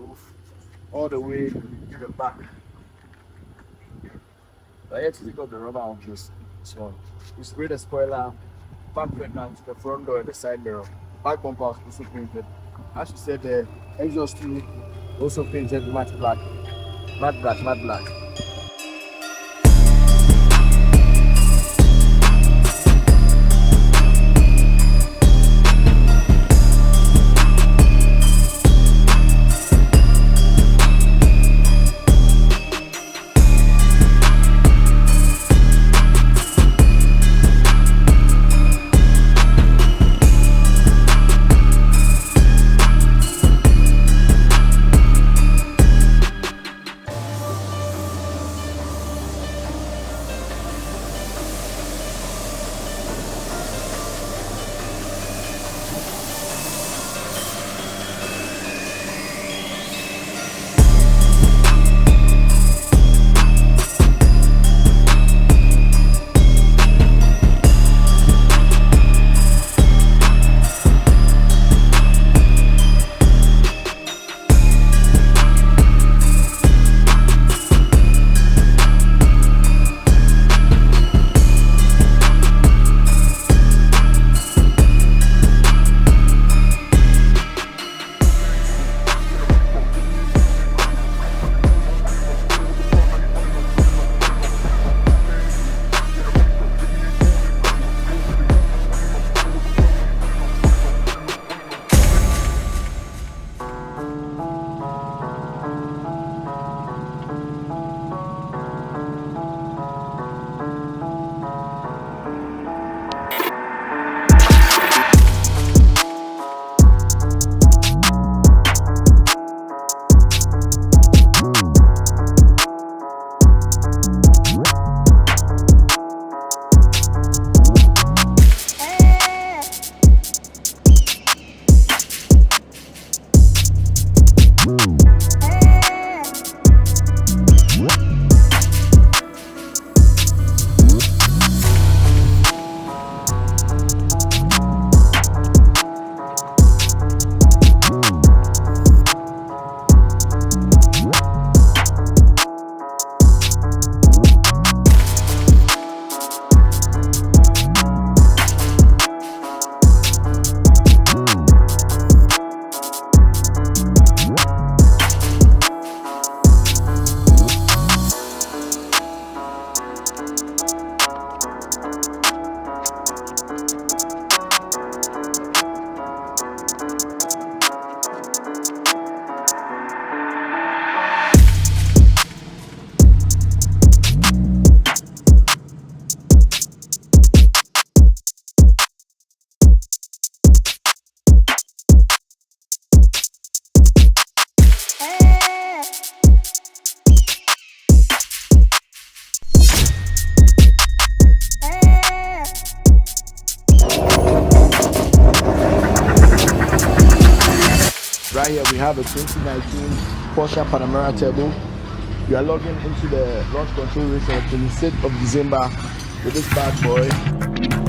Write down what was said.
roof all the way to the back. But I had to take off the rubber on this one. We sprayed the spoiler, back pendant, the front door, and the side mirror. Back bumper was also painted. As you said, the exhaust tube also painted matte black. Matte black, matte black. Right here we have a 2019 Porsche Panamera Turbo. We are logging into the launch control race on the 26th of December with this bad boy.